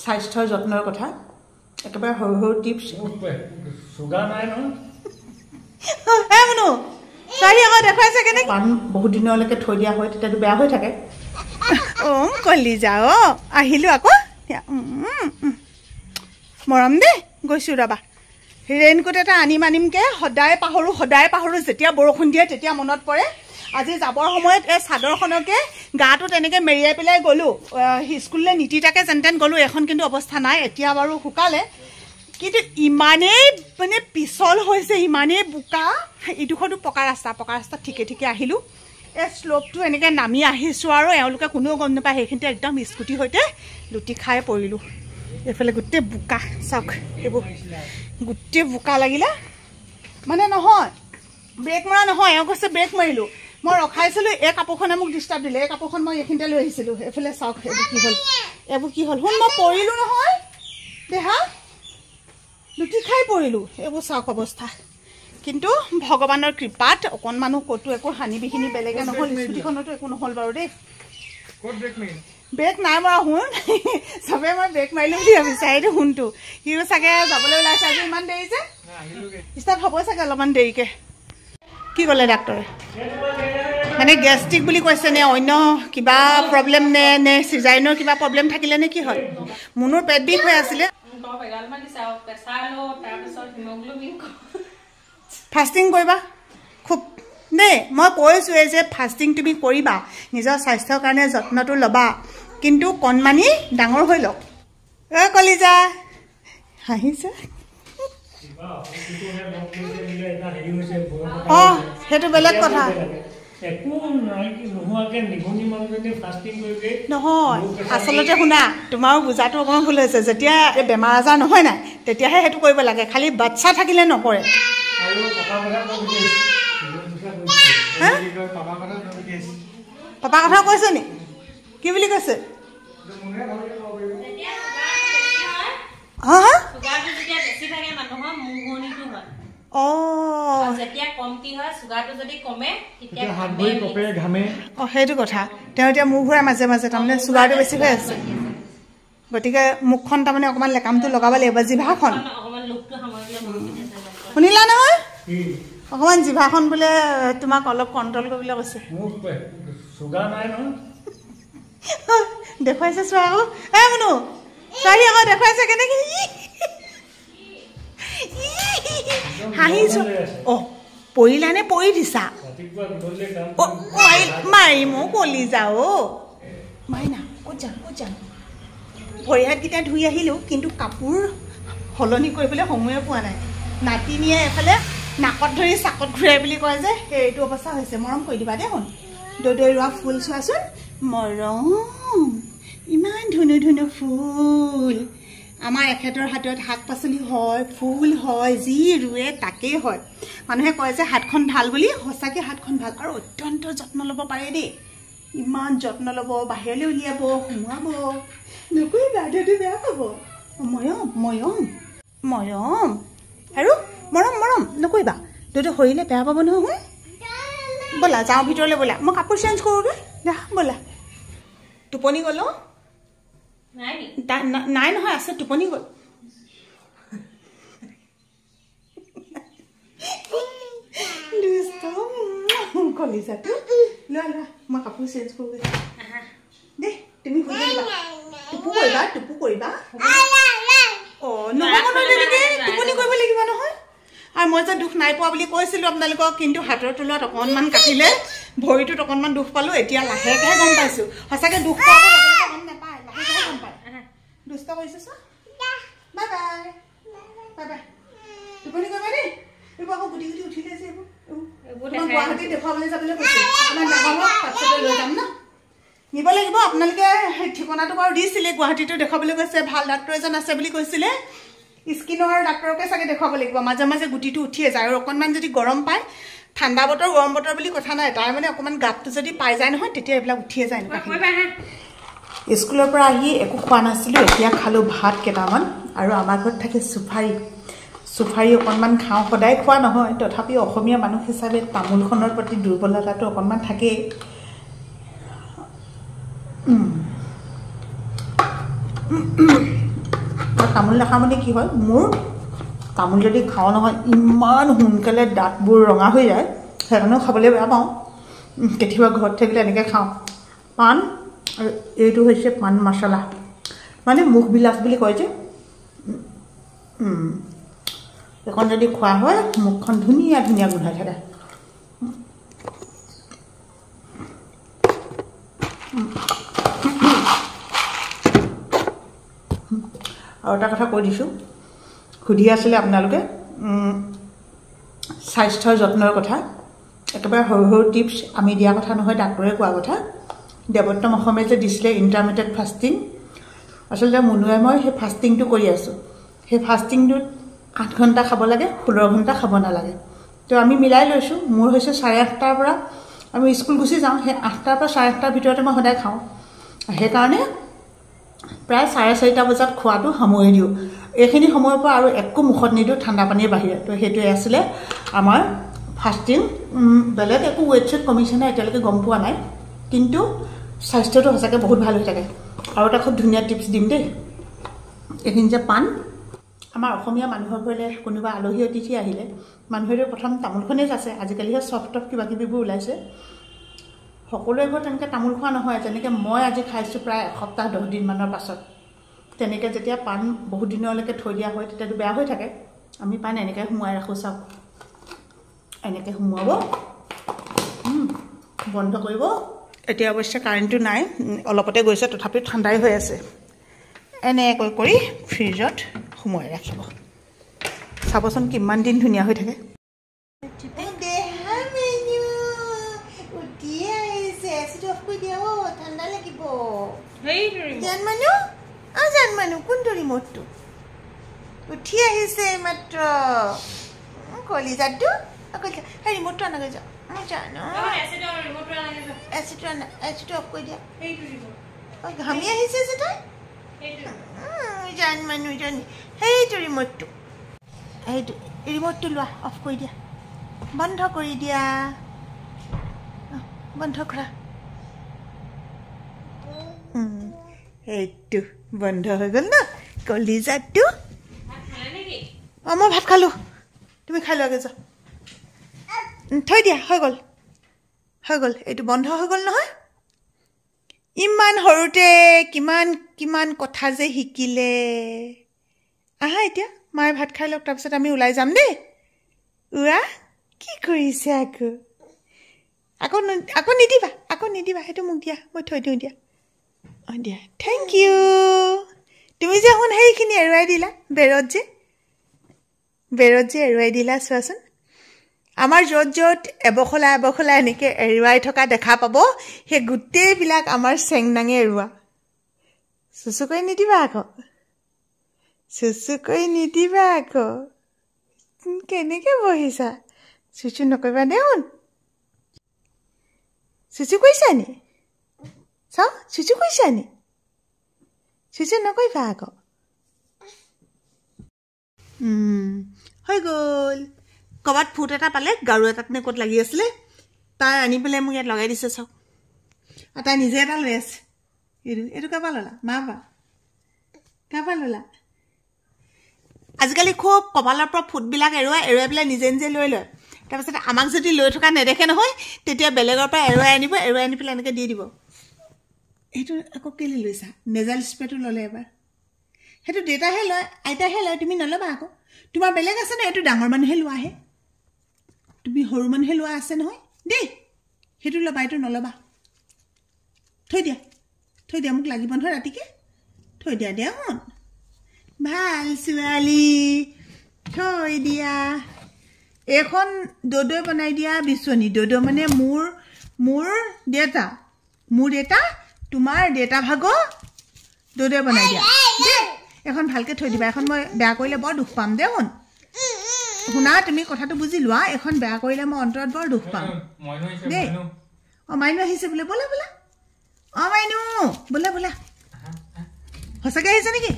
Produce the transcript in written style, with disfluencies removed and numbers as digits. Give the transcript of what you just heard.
স্বাস্থ্যৰ যত্নৰ কথা একেবাৰে সৰু সৰু টিপছ সুগাৰ নাই নহয় হে মনু চাহি আকৌ দেখুৱাইছে কেনে পাণ বহুত দিনলৈকে থৈ দিয়া হয় তেতিয়াতো বেয়া হৈ থাকে কলি যাও আহিলো আকৌ মৰম দে গৈছো ৰবা ৰেইনকোট এটা আনিমকে সদায় পাহৰো যেতিয়া বৰষুণ দিয়ে তেতিয়া মনত পৰে আজি যাবৰ সময়ত এই চাদৰখনকে গাটো তেনেকৈ মেৰিয়াই পেলাই গ'লোঁ স্কুললৈ নীতিটাকে যেন গ'লোঁ এখন কিন্তু অৱস্থা নাই এতিয়া বাৰু শুকালে কিন্তু ইমানেই মানে পিছল হৈছে ইমানেই বোকা ইডোখৰটো পকা ৰাস্তা ঠিকে আহিলোঁ এই শ্লোপটো এনেকৈ নামি আহিছোঁ আৰু এওঁলোকে কোনেও গম নাপায় সেইখিনিতে একদম স্কুটিৰ সৈতে লুটি খাই পৰিলোঁ এইফালে গোটেই বোকা চাওক এইবোৰ গোটেই বোকা লাগিলে মানে নহয় ব্ৰেক মৰা নহয় এওঁ কৈছে ব্ৰেক মাৰিলোঁ মই ৰখাইছিলোঁ এই কাপোৰখনে মোক ডিষ্টাৰ্ব দিলে এই কাপোৰখন মই এইখিনিতে লৈ আহিছিলোঁ এইফালে চাওক এইবোৰ কি হ'ল শুন মই পৰিলোঁ নহয় দেহা লুটি খাই পৰিলোঁ এইবোৰ চাওক অৱস্থা কিন্তু ভগৱানৰ কৃপাত অকণমানো ক'তো একো হানি বিঘিনি বেলেগে নহ'ল স্কুটিখনতো একো নহ'ল বাৰু দেই ব্ৰেক নাই মৰা শুন চবে মই ব্ৰেক মাৰিলোঁ বুলি ভাবিছে এইটো শুনটো সিও চাগে যাবলৈ ওলাইছে আজি ইমান দেৰি যে ষ্টাৰ্ট হ'ব চাগে অলপমান দেৰিকে কি ক'লে ডাক্তৰে মানে গেষ্ট্ৰিক বুলি কৈছে নে অন্য কিবা প্ৰব্লেম নে চিজাৰিনৰ কিবা প্ৰব্লেম থাকিলে নে কি হ'ল মুনুৰ পেট বিষ হৈ আছিলে ফাষ্টিং কৰিবা খুব দেই মই কৈছোঁ এই যে ফাষ্টিং তুমি কৰিবা নিজৰ স্বাস্থ্যৰ কাৰণে যত্নটো ল'বা কিন্তু কণমানি ডাঙৰ হৈ লওক কলিজা হাঁহিছে অঁ সেইটো বেলেগ কথা নহয় আচলতে শুনা তোমাৰো বুজাটো অকণমান ভুল হৈছে যেতিয়া বেমাৰ আজাৰ নহয় নাই তেতিয়াহে সেইটো কৰিব লাগে খালি বাচ্ছা থাকিলে নকৰে পাপা কথা কৈছে নি কি বুলি কৈছে সেইটো কথা তেওঁ এতিয়া মূৰ ঘূৰাই মাজে মাজে তাৰমানে চুগাৰটো বেছি হৈ আছে গতিকে মুখখন তাৰমানে অকণমান লেকামটো লগাব লাগিব জিভাখন শুনিলা নহয় অকণমান জিভাখন বোলে তোমাক অলপ কণ্ট্ৰল কৰিবলৈ কৈছে দেখুৱাইছে চোৱা আকৌ মনু চাহি আকৌ দেখুৱাইছে কেনেকৈ হাঁহিছো অঁ পৰিলা নে পৰি দিছা মাৰি মোক কলি যাও মাইনা ক'ত যাম ভৰি হাতকেইটা ধুই আহিলোঁ কিন্তু কাপোৰ সলনি কৰিবলৈ সময়ে পোৱা নাই নাতিনীয়ে এফালে নাকত ধৰি চাকত ঘূৰাই বুলি কয় যে এইটো অৱস্থা হৈছে মৰম কৰি দিবা দেই শুন দৈ ৰোৱা ফুল চোৱাচোন মৰম ইমান ধুনীয়া ফুল আমাৰ এখেতৰ হাতত শাক পাচলি হয় ফুল হয় যি ৰুৱে তাকেই হয় মানুহে কয় যে হাতখন ভাল বুলি সঁচাকৈ হাতখন ভাল আৰু অত্যন্ত যত্ন ল'ব পাৰে দেই ইমান যত্ন ল'ব বাহিৰলৈ উলিয়াব সোমোৱাব নকৰিবা দেউতাই বেয়া পাব মৰম আৰু মৰম নকৰিবা দেউতাই সৰিলে বেয়া পাব নহয় ব'লা যাওঁ ভিতৰলৈ ব'লা মই কাপোৰ চেঞ্জ কৰোঁগৈ যা ব'লা টোপনি গ'ল নাই নহয় আছে টোপনি গ'ল কলিজাটো লোৱা মই কাপোৰ চেঞ্জ কৰোঁগৈ দেই তুমি শুই দিবা টুপু কৰিবা অঁ নহ'ব নহয় তেনেকৈ টোপনি কৰিব লাগিব নহয় আৰু মই যে দুখ নাই পোৱা বুলি কৈছিলোঁ আপোনালোকক কিন্তু হাতৰ তলত অকণমান কাটিলে ভৰিটোত অকণমান দুখ পালোঁ এতিয়া লাহেকৈহে গম পাইছোঁ সঁচাকৈ দুখ পোৱাৰ লগে লগে গম নাপায় লাহেকৈহে গম পায় দুষ্ট কৰিছে চোৱা বাই বাই টোপনি কৰিবা দেই এইবোৰ আকৌ গুটি উঠিলে যে এইবোৰ গুৱাহাটীত দেখুৱাবলৈ যাবলৈ কৈছোঁ আপোনাৰ ডাঙৰক তাৰপিছতে লৈ যাম ন নিব লাগিব আপোনালোকে ঠিকনাটো বাৰু দিছিলে গুৱাহাটীতো দেখুৱাবলৈ কৈছে ভাল ডাক্তৰ এজন আছে বুলি কৈছিলে স্কিনৰ ডাক্তৰকে চাগে দেখুৱাব লাগিব মাজে মাজে গুটিটো উঠিয়ে যায় আৰু অকণমান যদি গৰম পায় ঠাণ্ডা বতৰ গৰম বতৰ বুলি কথা নাই তাৰ মানে অকণমান গাপটো যদি পাই যায় নহয় তেতিয়া এইবিলাক উঠিয়ে যায় স্কুলৰ পৰা আহি একো খোৱা নাছিলোঁ এতিয়া খালোঁ ভাত কেইটামান আৰু আমাৰ ঘৰত থাকে চুফাৰী অকণমান খাওঁ সদায় খোৱা নহয় তথাপিও অসমীয়া মানুহ হিচাপে তামোলখনৰ প্ৰতি দুৰ্বলতাটো অকণমান থাকেই তামোল নাখাওঁ মানে কি হয় মোৰ তামোল যদি খাওঁ নহয় ইমান সোনকালে দাঁতবোৰ ৰঙা হৈ যায় সেইকাৰণেও খাবলৈ বেয়া পাওঁ কেতিয়াবা ঘৰত থাকিলে এনেকৈ খাওঁ পাণ আৰু এইটো হৈছে পাণ মছলা মানে মুখবিলাক বুলি কয় যে এখন যদি খোৱা হয় মুখখন ধুনীয়া ধুনীয়া গোন্ধাই থাকে আৰু এটা কথা কৈ দিছোঁ সুধি আছিলে আপোনালোকে স্বাস্থ্যৰ যত্নৰ কথা একেবাৰে সৰু সৰু টিপছ আমি দিয়া কথা নহয় ডাক্তৰে কোৱা কথা দেৱত্তম অসমে যে দিছিলে ইণ্টাৰমিডিয়েট ফাষ্টিং আচলতে মুনুৱে মই সেই ফাষ্টিংটো কৰি আছোঁ সেই ফাষ্টিংটোত 8 ঘণ্টা খাব লাগে 16 ঘণ্টা খাব নালাগে তো আমি মিলাই লৈছোঁ মোৰ হৈছে 8:30টাৰ পৰা আমি স্কুল গুচি যাওঁ সেই 8টাৰ পৰা 8:30টাৰ ভিতৰতে মই সদায় খাওঁ সেইকাৰণে প্ৰায় 4:30 বজাত খোৱাটো সামৰি দিওঁ এইখিনি সময়ৰ পৰা আৰু একো মুখত নিদিওঁ ঠাণ্ডা পানীৰ বাহিৰে তো সেইটোৱে আছিলে আমাৰ ফাষ্টিং বেলেগ একো ৱেট চেট কমিছে নাই এতিয়ালৈকে গম পোৱা নাই কিন্তু স্বাস্থ্যটো সঁচাকৈ বহুত ভাল হৈ থাকে আৰু এটা খুব ধুনীয়া টিপছ দিম দেই এইখিনি যে পাণ আমাৰ অসমীয়া মানুহৰ ঘৰলৈ কোনোবা আলহী অতিথি আহিলে মানুহে প্ৰথম তামোলখনেই আছে আজিকালিহে চফ্ট কিবা কিবিবোৰ ওলাইছে সকলোৱে ঘৰত তেনেকৈ তামোল খোৱা নহয় যেনেকৈ মই আজি খাইছোঁ প্ৰায় এসপ্তাহ 10 দিনমানৰ পাছত তেনেকৈ যেতিয়া পাণ বহুত দিনলৈকে থৈ দিয়া হয় তেতিয়াতো বেয়া হৈ থাকে আমি পাণ এনেকৈ সোমোৱাই ৰাখোঁ চাওক এনেকৈ সোমোৱাব বন্ধ কৰিব এতিয়া অৱশ্যে কাৰেণ্টটো নাই অলপতে গৈছে তথাপিও ঠাণ্ডাই হৈ আছে এনেকৈ কৰি ফ্ৰিজত সোমোৱাই ৰাখিব চাবচোন কিমান দিন ধুনীয়া হৈ থাকে ঠাণ্ডা লাগিব জানমানো কোনটো ৰিম'টটো উঠি আহিছে মাত্ৰ কলিজাটো সেই ৰিম'টটো আনাগৈ যাওঁ মই জানো এচিটো অফ কৰি দিয়া ঘামি আহিছে যে তাই জানমানো জানি সেইটো ৰিম'টটো লোৱা অফ কৰি দিয়া বন্ধ কৰি দিয়া বন্ধ কৰা সেইটো বন্ধ হৈ গ'ল ন কলিজাটো মই ভাত খালোঁ তুমি খাই লোৱাগৈ যোৱা থৈ দিয়া হৈ গ'ল এইটো বন্ধ হৈ গ'ল নহয় ইমান সৰুতে কিমান কিমান কথা যে শিকিলে আহা এতিয়া মায়ে ভাত খাই লওক তাৰপিছত আমি ওলাই যাম দেই কি কৰিছে আকৌ নিদিবা সেইটো মোক দিয়া মই থৈ দিওঁ দিয়া দিয়া থেংক ইউ তুমি যে শুন সেইখিনি এৰুৱাই দিলা বেৰত যে এৰুৱাই দিলা চোৱাচোন আমাৰ য'ত য'ত এবখলা এনেকৈ এৰুৱাই থকা দেখা পাব সেই গোটেইবিলাক আমাৰ চেংনাঙে এৰুৱা চুচু কৰি নিদিবা আকৌ কেনেকৈ বহিছা চুচু নকৰিবা দে শুন চুচু কৰিছা নি চাওঁ চুচু কৰিছা নি চুচু নকৰিবা আকৌ হৈ গ'ল ক'ৰবাত ফুট এটা পালে গাৰু এটাত নে ক'ত লাগি আছিলে তাই আনি পেলাই মোক ইয়াত লগাই দিছে চাওক আৰু তাই নিজে এটা লৈ আছে এইটো কাৰোবাৰ ল'লা কাৰোবাৰ ল'লা আজিকালি খুব কপালৰ পৰা ফুটবিলাক এৰুৱাই পেলাই নিজে লৈ লয় তাৰপিছত আমাক যদি লৈ থকা নেদেখে নহয় তেতিয়া বেলেগৰ পৰা এৰুৱাই আনি পেলাই এনেকৈ দি দিব সেইটো আকৌ কেলৈ লৈছা নেজাল স্প্ৰেটো ল'লে এবাৰ সেইটো দেউতাহে লয় আইতাহে লয় তুমি নল'বা আকৌ তোমাৰ বেলেগ আছে ন এইটো ডাঙৰ মানুহে লোৱাহে তুমি সৰু মানুহে লোৱা আছে নহয় দেই সেইটো ল'বা এইটো নল'বা থৈ দিয়া মোক লাগিব নহয় ৰাতিকৈ থৈ দিয়া শুন ভাল ছোৱালী থৈ দিয়া এইখন দদৈ বনাই দিয়া বিচনী দদৈ মানে মোৰ দেউতা তোমাৰ দেউতা ভাগৰ দদৈ বনাই দিয়া দেই এখন ভালকৈ থৈ দিবা এখন মই বেয়া কৰিলে বৰ দুখ পাম দেই শুনা তুমি কথাটো বুজি লোৱা এখন বেয়া কৰিলে মই অন্তৰত বৰ দুখ পাম দেই মাইনু আহিছে বোলে বোলা মাইনু বোলা সঁচাকৈ আহিছে নেকি